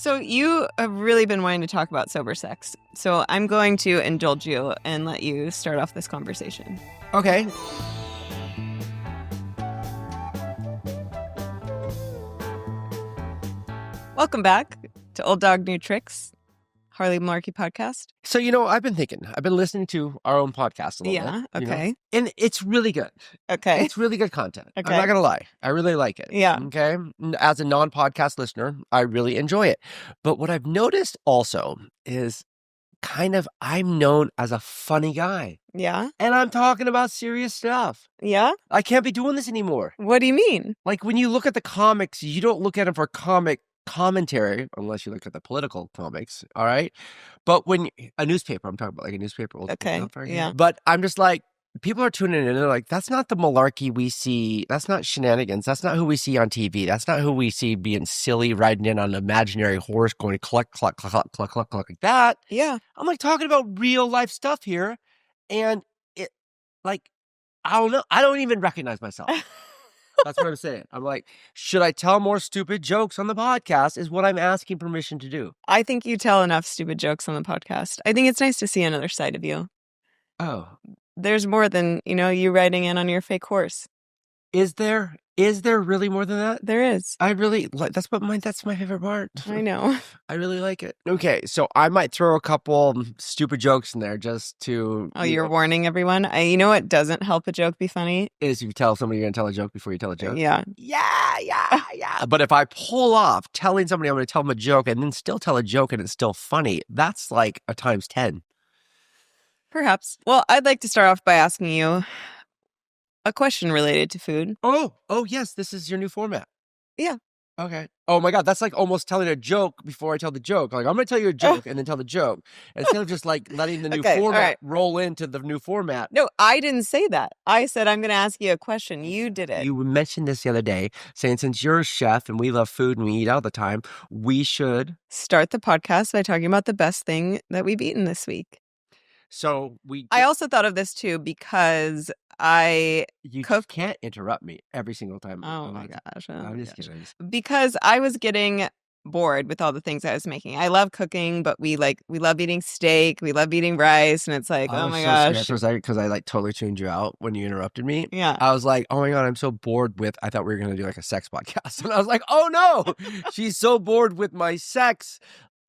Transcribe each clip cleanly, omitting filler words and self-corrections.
So you have really been wanting to talk about sober sex. So I'm going to indulge you and let you start off this conversation. Okay. Welcome back to Old Dog New Tricks, Harley and Malarkey Podcast. So, I've been thinking. I've been listening to our own podcast a little bit. Okay. And it's really good. Okay. It's really good content. Okay. I'm not going to lie. I really like it. Yeah. Okay. As a non-podcast listener, I really enjoy it. But what I've noticed also is I'm known as a funny guy. Yeah. And I'm talking about serious stuff. Yeah? I can't be doing this anymore. What do you mean? Like when you look at the comics, you don't look at them for comic commentary, unless you look at the political comics, all right? But when a newspaper, I'm talking about like a newspaper. Okay, yeah. But I'm just like, people are tuning in and they're like, that's not the malarkey we see. That's not shenanigans. That's not who we see on TV. That's not who we see being silly, riding in on an imaginary horse going cluck, cluck, cluck, cluck, cluck, cluck, cluck, like that. Yeah. I'm like talking about real life stuff here. And it, like, I don't know. I don't even recognize myself. That's what I'm saying. I'm like, should I tell more stupid jokes on the podcast is what I'm asking permission to do. I think you tell enough stupid jokes on the podcast. I think it's nice to see another side of you. Oh. There's more than, you riding in on your fake horse. Is there really more than that? There is. I really like that's my favorite part. I know. I really like it. Okay, so I might throw a couple stupid jokes in there just to You're warning everyone. You know what doesn't help a joke be funny? Is if you tell somebody you're gonna tell a joke before you tell a joke. Yeah. Yeah. But if I pull off telling somebody I'm gonna tell them a joke and then still tell a joke and it's still funny, that's like a times 10. Perhaps. Well, I'd like to start off by asking you a question related to food. Oh, yes. This is your new format. Yeah. Okay. Oh my God. That's like almost telling a joke before I tell the joke. Like I'm going to tell you a joke and then tell the joke instead of just like letting the new format roll into the new format. No, I didn't say that. I said, I'm going to ask you a question. You did it. You mentioned this the other day saying since you're a chef and we love food and we eat all the time, we should start the podcast by talking about the best thing that we've eaten this week. So I also thought of this too because You can't interrupt me every single time. Oh my gosh. I'm just kidding. Because I was getting bored with all the things I was making. I love cooking, but we love eating steak, we love eating rice, and it's like, oh my gosh. Because I like totally tuned you out when you interrupted me. Yeah. I was like, oh my God, I'm so bored with, I thought we were going to do like a sex podcast. And I was like, oh no, she's so bored with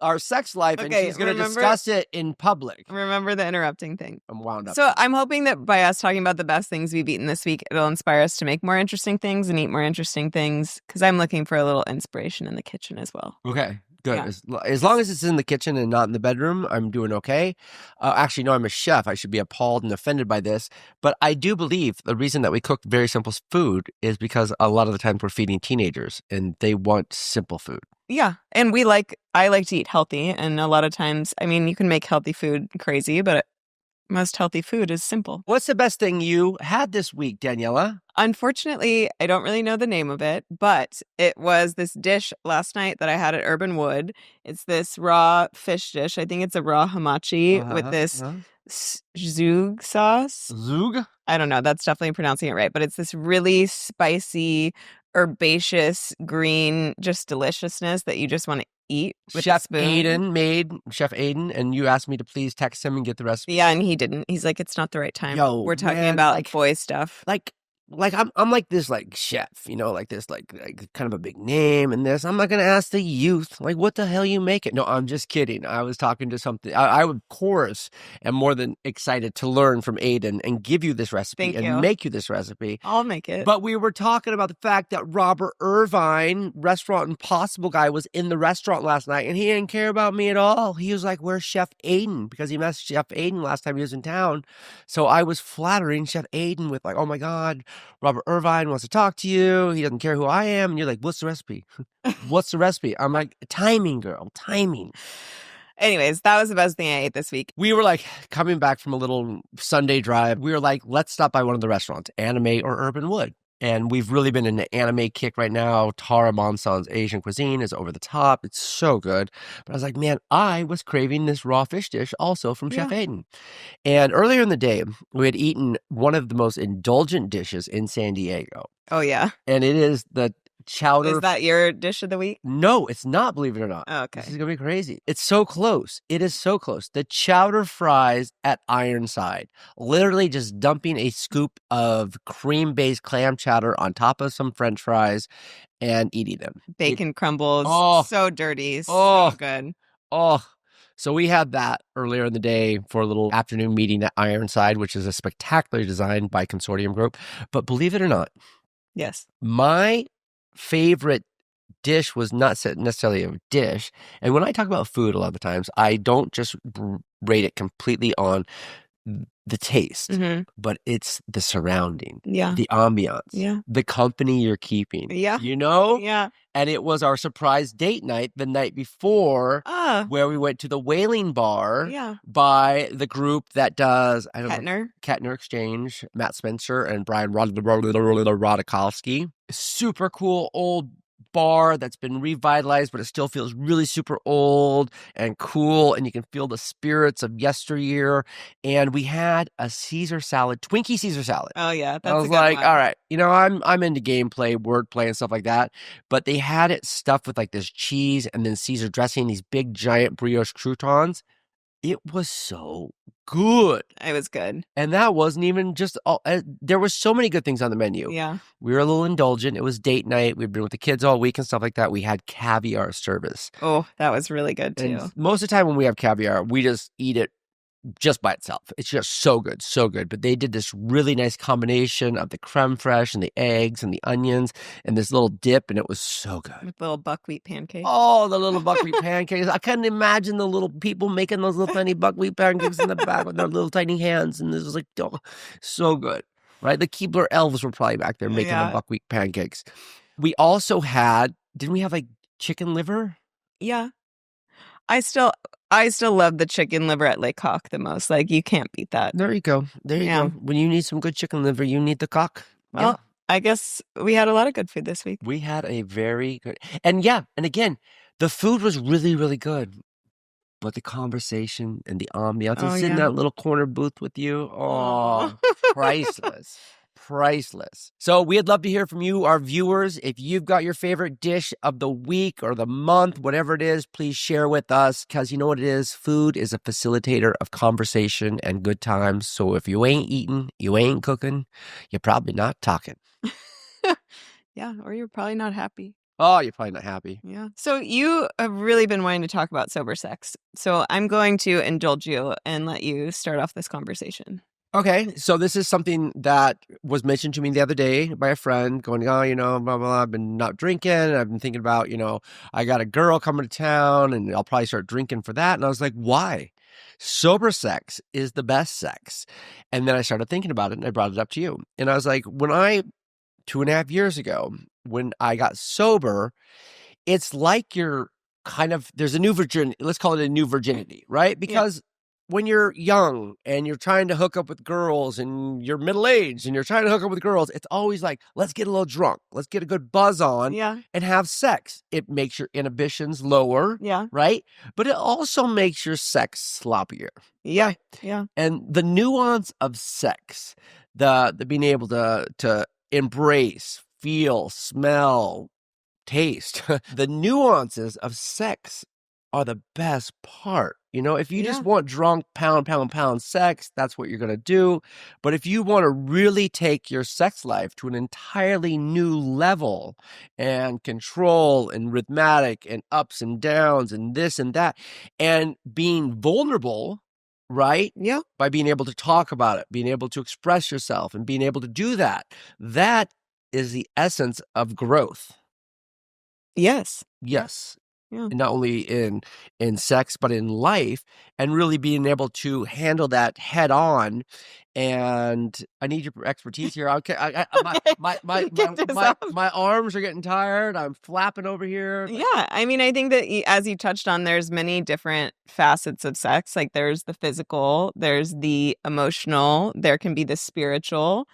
our sex life, and she's going to discuss it in public. Remember the interrupting thing. I'm wound up. So I'm hoping that by us talking about the best things we've eaten this week, it'll inspire us to make more interesting things and eat more interesting things, because I'm looking for a little inspiration in the kitchen as well. Okay, good. Yeah. As long as it's in the kitchen and not in the bedroom, I'm doing okay. Actually, no, I'm a chef. I should be appalled and offended by this. But I do believe the reason that we cook very simple food is because a lot of the times we're feeding teenagers and they want simple food. Yeah. And I like to eat healthy. And a lot of times, you can make healthy food crazy, but most healthy food is simple. What's the best thing you had this week, Daniela? Unfortunately, I don't really know the name of it, but it was this dish last night that I had at Urban Wood. It's this raw fish dish. I think it's a raw hamachi with this zug sauce. Zug? I don't know. That's definitely pronouncing it right. But it's this really spicy, herbaceous, green, just deliciousness that you just want to eat with Chef a spoon. Chef Aiden, and you asked me to please text him and get the recipe. Yeah, and he didn't. He's like, it's not the right time. Yo, we're talking man, about boy stuff. Like I'm like this like chef, like this like kind of a big name and this. I'm not gonna ask the youth like what the hell you make it. No, I'm just kidding. I was talking to something. I of course am more than excited to learn from Aiden and give you this recipe make you this recipe. I'll make it. But we were talking about the fact that Robert Irvine, Restaurant Impossible guy, was in the restaurant last night and he didn't care about me at all. He was like, "Where's Chef Aiden?" Because he met Chef Aiden last time he was in town. So I was flattering Chef Aiden with like, "Oh my God, Robert Irvine wants to talk to you. He doesn't care who I am." And you're like, "What's the recipe?" What's the recipe? I'm like, timing, girl, timing. Anyways, that was the best thing I ate this week. We were like coming back from a little Sunday drive. We were like, let's stop by one of the restaurants, Anime or Urban Wood. And we've really been in an anime kick right now. Tara Monsan's Asian cuisine is over the top. It's so good. But I was like, man, I was craving this raw fish dish also from Chef Aiden. And earlier in the day, we had eaten one of the most indulgent dishes in San Diego. Oh, yeah. And it is the chowder. Is that your dish of the week? No, it's not, believe it or not. Oh, okay. This is going to be crazy. It's so close. It is so close. The chowder fries at Ironside. Literally just dumping a scoop of cream-based clam chowder on top of some French fries and eating them. Bacon crumbles. So dirty. So good. So we had that earlier in the day for a little afternoon meeting at Ironside, which is a spectacular design by Consortium Group. But believe it or not, yes, my favorite dish was not necessarily a dish. And when I talk about food, a lot of the times, I don't just rate it completely on the taste, but it's the surrounding, the ambiance, the company you're keeping, you know? Yeah. And it was our surprise date night the night before where we went to the Whaling Bar by the group that does, I don't know, Kettner Exchange, Matt Spencer and Brian Rodakowski. Super cool old bar that's been revitalized, but it still feels really super old and cool, and you can feel the spirits of yesteryear. And we had a Caesar salad, Twinkie Caesar salad. Oh yeah, that's I was like, all right, you know, I'm into gameplay, wordplay, and stuff like that. But they had it stuffed with like this cheese and then Caesar dressing, these big giant brioche croutons. It was so good. It was good. And that wasn't even just all. There were so many good things on the menu. Yeah. We were a little indulgent. It was date night. We'd been with the kids all week and stuff like that. We had caviar service. Oh, that was really good too. And most of the time when we have caviar, we just eat it just by itself. It's just so good, so good. But they did this really nice combination of the creme fraiche and the eggs and the onions and this little dip, and it was so good. With little buckwheat pancakes. Oh, the little buckwheat pancakes. I couldn't imagine the little people making those little tiny buckwheat pancakes in the back with their little tiny hands. And this was like, oh, so good, right? The Keebler elves were probably back there making the buckwheat pancakes. We also had, didn't we have like chicken liver? Yeah. I still love the chicken liver at Le Coq the most. Like, you can't beat that. There you go. There you go. When you need some good chicken liver, you need the cock. Well, I guess we had a lot of good food this week. We had a very good, and again, the food was really, really good. But the conversation and the ambiance and sitting in that little corner booth with you, priceless. Priceless. So we'd love to hear from you, our viewers. If you've got your favorite dish of the week or the month, whatever it is, please share with us, because you know what it is? Food is a facilitator of conversation and good times. So if you ain't eating, you ain't cooking, you're probably not talking. Yeah, or you're probably not happy. Oh, you're probably not happy. Yeah. So you have really been wanting to talk about sober sex. So I'm going to indulge you and let you start off this conversation. Okay, so this is something that was mentioned to me the other day by a friend going, oh, you know, blah, blah, blah, I've been not drinking. I've been thinking about, you know, I got a girl coming to town and I'll probably start drinking for that. And I was like, why? Sober sex is the best sex. And then I started thinking about it and I brought it up to you. And I was like, 2.5 years ago, when I got sober, it's like you're there's a new virginity. Let's call it a new virginity, right? Because when you're young and you're trying to hook up with girls and you're middle-aged and you're trying to hook up with girls, it's always like, let's get a little drunk. Let's get a good buzz on and have sex. It makes your inhibitions lower, right? But it also makes your sex sloppier. Yeah, right? yeah. And the nuance of sex, the being able to embrace, feel, smell, taste, the nuances of sex are the best part. You know, if you just want drunk, pound sex, that's what you're going to do. But if you want to really take your sex life to an entirely new level and control and rhythmic and ups and downs and this and that, and being vulnerable, right? Yeah. By being able to talk about it, being able to express yourself and being able to do that, that is the essence of growth. Yes. Yes. Yeah. Not only in sex, but in life, and really being able to handle that head on. And I need your expertise here. Okay, my arms are getting tired. I'm flapping over here. Yeah, I mean, I think that as you touched on, there's many different facets of sex. Like there's the physical, there's the emotional, there can be the spiritual.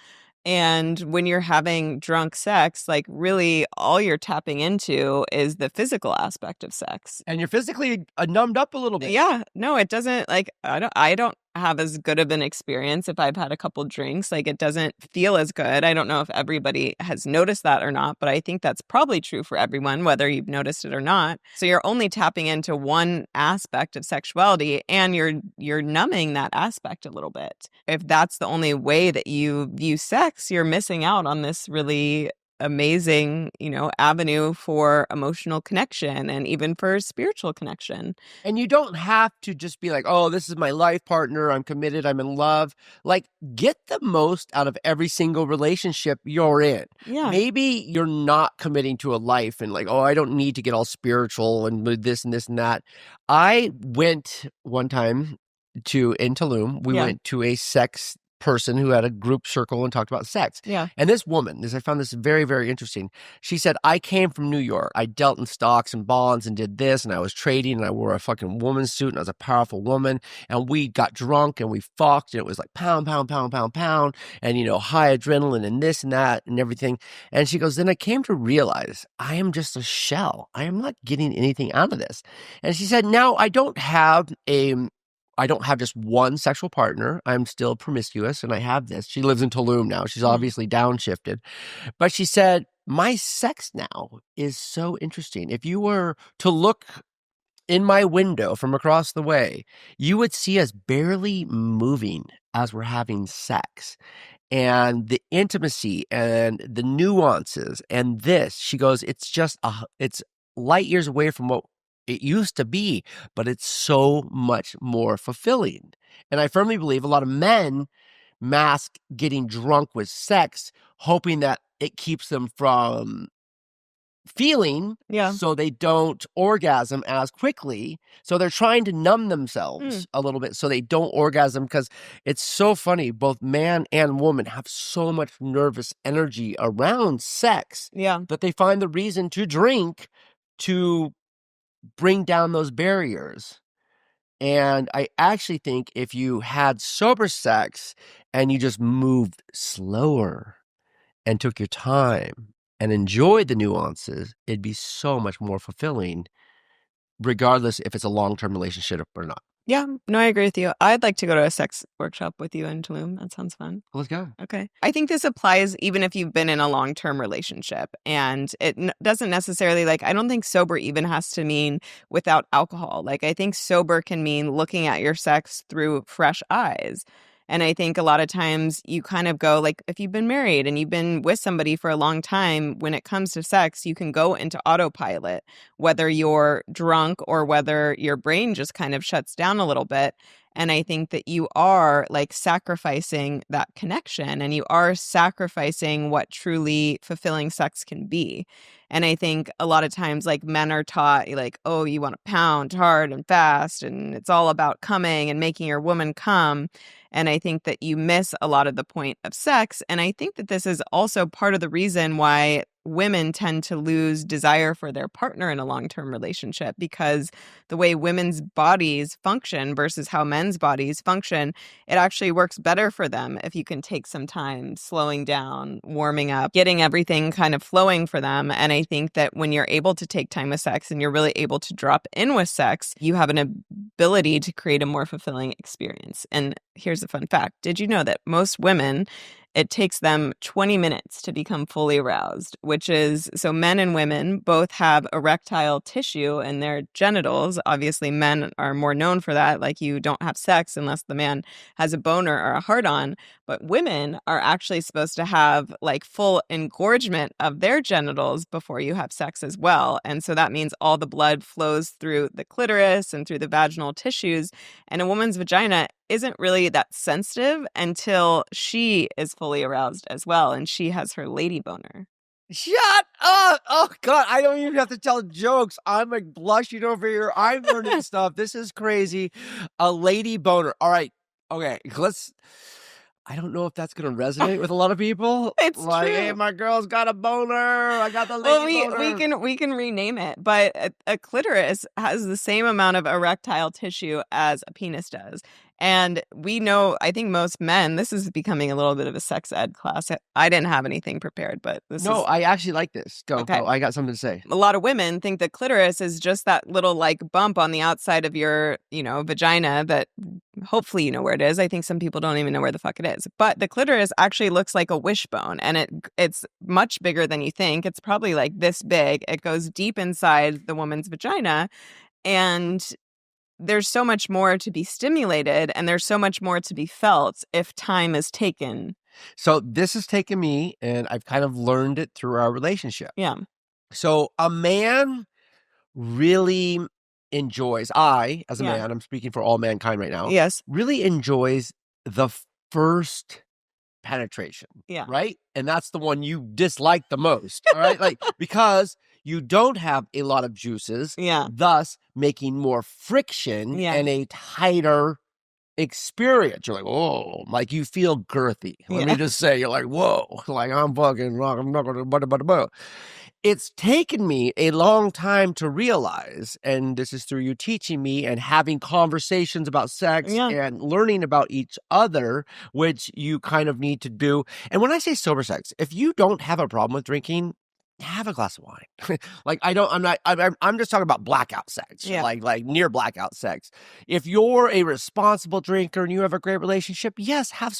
And when you're having drunk sex, like really all you're tapping into is the physical aspect of sex. And you're physically numbed up a little bit. Yeah. No, it doesn't, like, I don't have as good of an experience if I've had a couple drinks. Like, it doesn't feel as good. I don't know if everybody has noticed that or not, but I think that's probably true for everyone, whether you've noticed it or not. So you're only tapping into one aspect of sexuality, and you're numbing that aspect a little bit. If that's the only way that you view sex, you're missing out on this really amazing, avenue for emotional connection and even for spiritual connection. And you don't have to just be like, oh, this is my life partner. I'm committed. I'm in love. Like, get the most out of every single relationship you're in. Yeah. Maybe you're not committing to a life and like, oh, I don't need to get all spiritual and this and this and that. I went one time in Tulum. We went to a sex person who had a group circle and talked about sex. Yeah. And this woman, I found this very, very interesting. She said, I came from New York. I dealt in stocks and bonds and did this, and I was trading, and I wore a fucking woman's suit, and I was a powerful woman, and we got drunk, and we fucked, and it was like pound, pound, pound, pound, pound, and, high adrenaline and this and that and everything. And she goes, then I came to realize I am just a shell. I am not getting anything out of this. And she said, now I don't have just one sexual partner. I'm still promiscuous, and I have this. She lives in Tulum now. She's obviously downshifted. But she said, my sex now is so interesting. If you were to look in my window from across the way, you would see us barely moving as we're having sex. And the intimacy and the nuances and this, she goes, it's light years away from what it used to be, but it's so much more fulfilling. And I firmly believe a lot of men mask getting drunk with sex, hoping that it keeps them from feeling, so they don't orgasm as quickly. So they're trying to numb themselves a little bit so they don't orgasm, because it's so funny. Both man and woman have so much nervous energy around sex that they find the reason to drink to bring down those barriers. And I actually think if you had sober sex and you just moved slower and took your time and enjoyed the nuances, it'd be so much more fulfilling, regardless if it's a long-term relationship or not. Yeah, no, I agree with you. I'd like to go to a sex workshop with you in Tulum. That sounds fun. Let's go. Okay. I think this applies even if you've been in a long-term relationship. And it doesn't necessarily, I don't think sober even has to mean without alcohol. I think sober can mean looking at your sex through fresh eyes. And I think a lot of times you kind of go, if you've been married and you've been with somebody for a long time, when it comes to sex, you can go into autopilot, whether you're drunk or whether your brain just kind of shuts down a little bit. And I think that you are sacrificing that connection, and you are sacrificing what truly fulfilling sex can be. And I think a lot of times men are taught oh, you want to pound hard and fast, and it's all about coming and making your woman come. And I think that you miss a lot of the point of sex. And I think that this is also part of the reason why women tend to lose desire for their partner in a long-term relationship, because the way women's bodies function versus how men's bodies function, it actually works better for them if you can take some time slowing down, warming up, getting everything kind of flowing for them. And I think that when you're able to take time with sex and you're really able to drop in with sex, you have an ability to create a more fulfilling experience. And here's a fun fact. Did you know that most women, it takes them 20 minutes to become fully aroused, which is, so men and women both have erectile tissue in their genitals. Obviously, men are more known for that. You don't have sex unless the man has a boner or a hard-on. But women are actually supposed to have full engorgement of their genitals before you have sex as well. And so that means all the blood flows through the clitoris and through the vaginal tissues. And a woman's vagina isn't really that sensitive until she is fully aroused as well, and she has her lady boner. Shut up! Oh, God, I don't even have to tell jokes. I'm blushing over here. I'm learning stuff. This is crazy. A lady boner. All right. Okay, I don't know if that's going to resonate with a lot of people. It's true. Hey, my girl's got a boner. I got the lady boner. We can rename it, but a clitoris has the same amount of erectile tissue as a penis does. And we know, I think most men, this is becoming a little bit of a sex ed class. I didn't have anything prepared, but I actually like this. Go. I got something to say. A lot of women think the clitoris is just that little bump on the outside of your, vagina that hopefully you know where it is. I think some people don't even know where the fuck it is. But the clitoris actually looks like a wishbone, and it's much bigger than you think. It's probably like this big. It goes deep inside the woman's vagina, and there's so much more to be stimulated, and there's so much more to be felt if time is taken. So this has taken me, and I've kind of learned it through our relationship. Yeah. So a man really enjoys, as a man, I'm speaking for all mankind right now. Yes. Really enjoys the first penetration. Yeah. Right? And that's the one you dislike the most. All right? Like, because you don't have a lot of juices. Yeah. Thus making more friction and a tighter experience. You're like, whoa, like you feel girthy. Let me just say, you're like, whoa, like I'm not gonna. It's taken me a long time to realize, and this is through you teaching me and having conversations about sex and learning about each other, which you kind of need to do. And when I say sober sex, if you don't have a problem with drinking, have a glass of wine. I'm just talking about blackout sex, like near blackout sex. If you're a responsible drinker and you have a great relationship, yes, have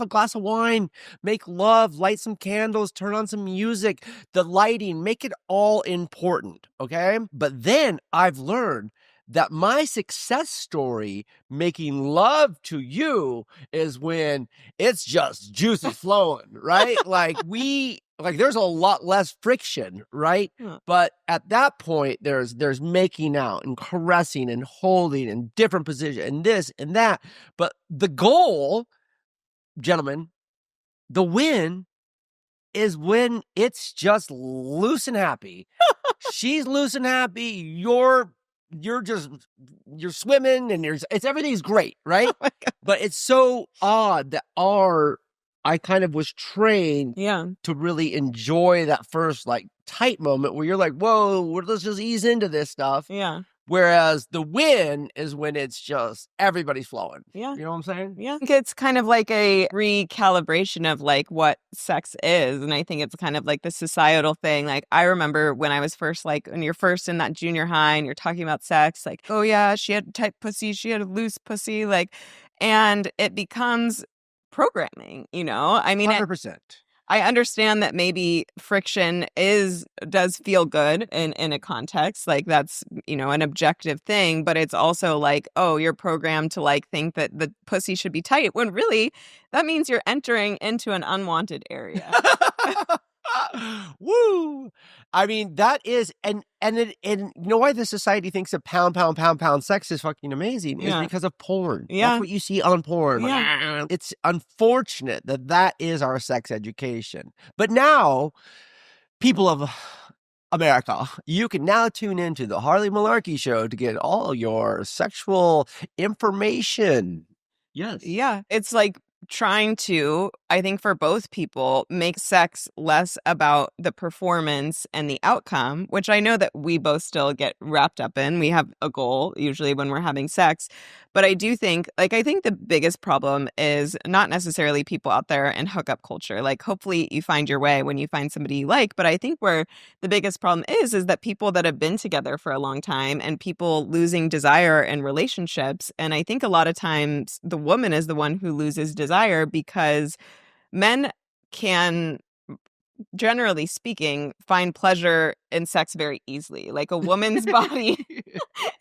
a glass of wine, make love, light some candles, turn on some music, the lighting, make it all important. Okay. But then I've learned that my success story making love to you is when it's just juices flowing, right? Like there's a lot less friction, right? Yeah. But at that point, there's making out and caressing and holding and different positions and this and that. But the goal, gentlemen, the win is when it's just loose and happy. She's loose and happy. You're swimming and everything's great, right? Oh, but it's so odd that I kind of was trained to really enjoy that first like tight moment where you're like, whoa, let's just ease into this stuff. Yeah. Whereas the win is when it's just everybody's flowing. Yeah. You know what I'm saying? Yeah. I think it's kind of like a recalibration of like what sex is. And I think it's kind of like the societal thing. Like I remember when I was first, like when you're first in that junior high and you're talking about sex, like, oh yeah, she had tight pussy, she had a loose pussy, like, and it becomes programming, you know? I mean, 100%. I understand that maybe friction does feel good in a context, like that's, you know, an objective thing, but it's also like, oh, you're programmed to like think that the pussy should be tight when really that means you're entering into an unwanted area. Woo! I mean, that is, and you know why the society thinks that pound sex is fucking amazing is because of porn. Yeah. That's what you see on porn. Yeah. Like, it's unfortunate that is our sex education. But now, people of America, you can now tune into the Harley Malarkey Show to get all your sexual information. Yes. Yeah. It's like trying to, I think for both people, make sex less about the performance and the outcome, which I know that we both still get wrapped up in. We have a goal usually when we're having sex. But I do think, like, I think the biggest problem is not necessarily people out there in hookup culture. Like, hopefully you find your way when you find somebody you like. But I think where the biggest problem is that people that have been together for a long time and people losing desire in relationships. And I think a lot of times the woman is the one who loses desire because men can, generally speaking, find pleasure in sex very easily. Like a woman's body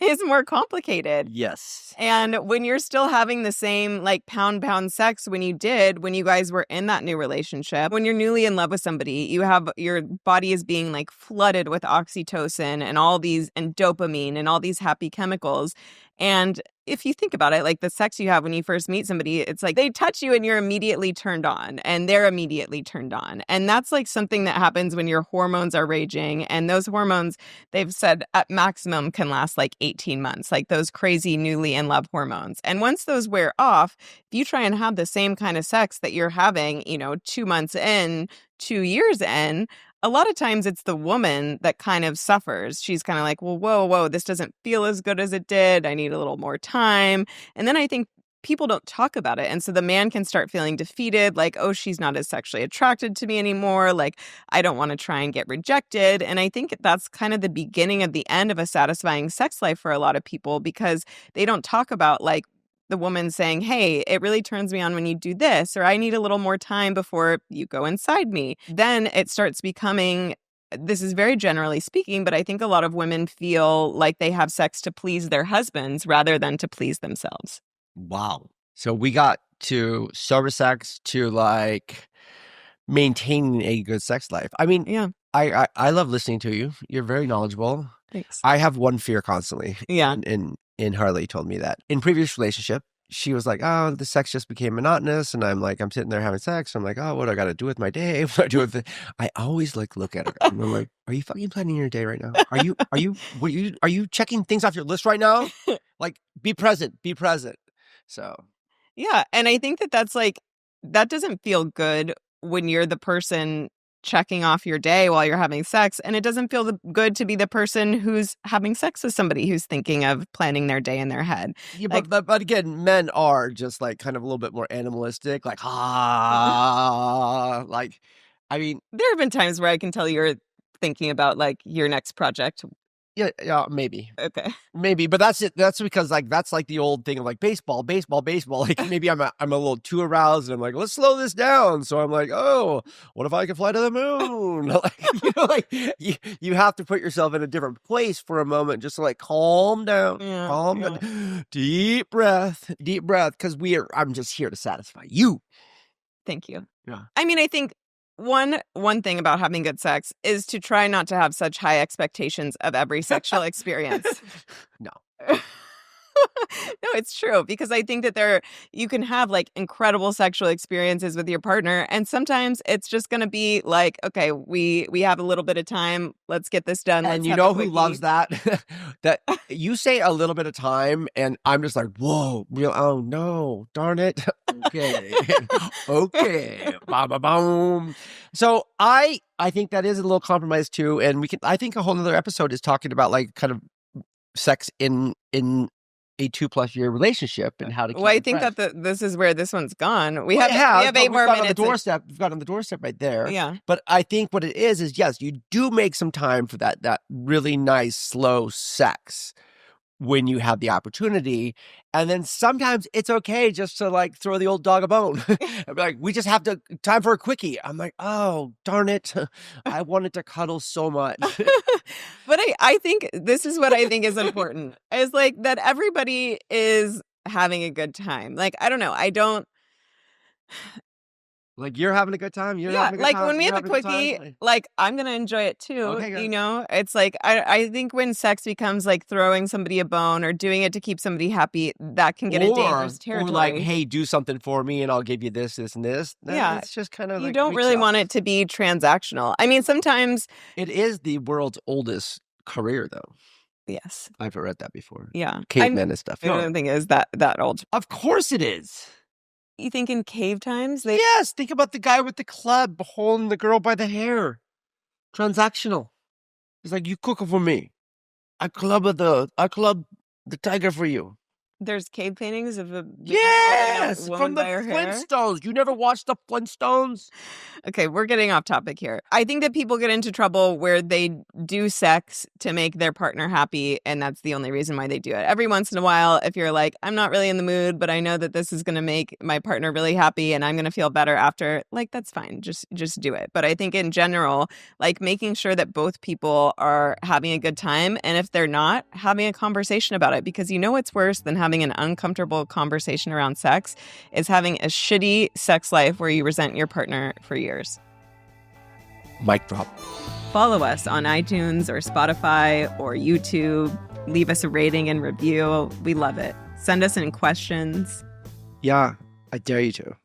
is more complicated. Yes. And when you're still having the same like pound sex when you guys were in that new relationship, when you're newly in love with somebody, your body is being like flooded with oxytocin and all these and dopamine and all these happy chemicals. And if you think about it, like the sex you have when you first meet somebody, it's like they touch you and you're immediately turned on and they're immediately turned on. And that's like something that happens when your hormones are raging. And those hormones, they've said at maximum can last like 18 months, like those crazy newly in love hormones. And once those wear off, if you try and have the same kind of sex that you're having, 2 months in, 2 years in, a lot of times it's the woman that kind of suffers. She's kind of like, well, whoa, this doesn't feel as good as it did. I need a little more time. And then I think people don't talk about it. And so the man can start feeling defeated, like, oh, she's not as sexually attracted to me anymore. Like, I don't want to try and get rejected. And I think that's kind of the beginning of the end of a satisfying sex life for a lot of people because they don't talk about like the woman saying, hey, it really turns me on when you do this, or I need a little more time before you go inside me, then it starts becoming, this is very generally speaking, but I think a lot of women feel like they have sex to please their husbands rather than to please themselves. Wow. So we got to service sex to like maintaining a good sex life. I mean, Yeah. I love listening to you. You're very knowledgeable. Thanks. I have one fear constantly. Yeah. And Harley told me that in previous relationship, she was like, oh, the sex just became monotonous. And I'm like, I'm sitting there having sex. I'm like, oh, what do I got to do with my day? What do I do with it? I always like look at her and I'm like, are you fucking planning your day right now? Are you checking things off your list right now? Like, be present. So. Yeah. And I think that that's like, that doesn't feel good when you're the person checking off your day while you're having sex. And it doesn't feel good to be the person who's having sex with somebody who's thinking of planning their day in their head. Yeah, like, but again, men are just like kind of a little bit more animalistic, like, like, I mean. There have been times where I can tell you're thinking about like your next project. Yeah, maybe. Okay. Maybe, but that's it. That's because like that's like the old thing of like baseball. Like maybe I'm a little too aroused, and I'm like, let's slow this down. So I'm like, oh, what if I could fly to the moon? Like you have to put yourself in a different place for a moment, just to like calm down, down, deep breath, because I'm just here to satisfy you. Thank you. Yeah. I mean, I think one thing about having good sex is to try not to have such high expectations of every sexual experience. No. No, it's true, because I think that you can have like incredible sexual experiences with your partner, and sometimes it's just going to be like, okay, we have a little bit of time, let's get this done. And you know who loves that? That you say a little bit of time, and I'm just like, whoa, oh no, darn it. Okay, okay, boom. So I think that is a little compromise too, and I think a whole other episode is talking about like kind of sex in a 2+ year relationship and how to keep I think fresh. that this is where this one's gone. We have 8 more minutes. On the doorstep. We've got on the doorstep right there. Yeah. But I think what it is yes, you do make some time for that really nice slow sex when you have the opportunity. And then sometimes it's okay just to like throw the old dog a bone. Like, we just have time for a quickie. I'm like, oh, darn it. I wanted to cuddle so much. But I think this is what I think is important, is like that everybody is having a good time. Like, I don't know. I don't. Like, you're having a good time? You're having a good time? Like when we have a quickie, like I'm going to enjoy it too. Okay, you know, it's like, I think when sex becomes like throwing somebody a bone or doing it to keep somebody happy, that can get in dangerous territory. Or like, hey, do something for me and I'll give you this, this, and this. Yeah. It's just kind of you like. don't really want it to be transactional. I mean, sometimes. It is the world's oldest career, though. Yes. I've read that before. Yeah. Cavemen and stuff. I don't think it is that old. Of course it is. You think in cave times? Yes, think about the guy with the club holding the girl by the hair. Transactional. It's like, you cook it for me. I club the tiger for you. There's cave paintings of a from the Flintstones. You never watched the Flintstones? Okay, we're getting off topic here. I think that people get into trouble where they do sex to make their partner happy, and that's the only reason why they do it. Every once in a while, if you're like, I'm not really in the mood, but I know that this is going to make my partner really happy and I'm going to feel better after, like, that's fine. Just do it. But I think in general, like, making sure that both people are having a good time, and if they're not, having a conversation about it, because you know what's worse than having an uncomfortable conversation around sex is having a shitty sex life where you resent your partner for years. Mic drop. Follow us on iTunes or Spotify or YouTube. Leave us a rating and review. We love it. Send us any questions. Yeah, I dare you to.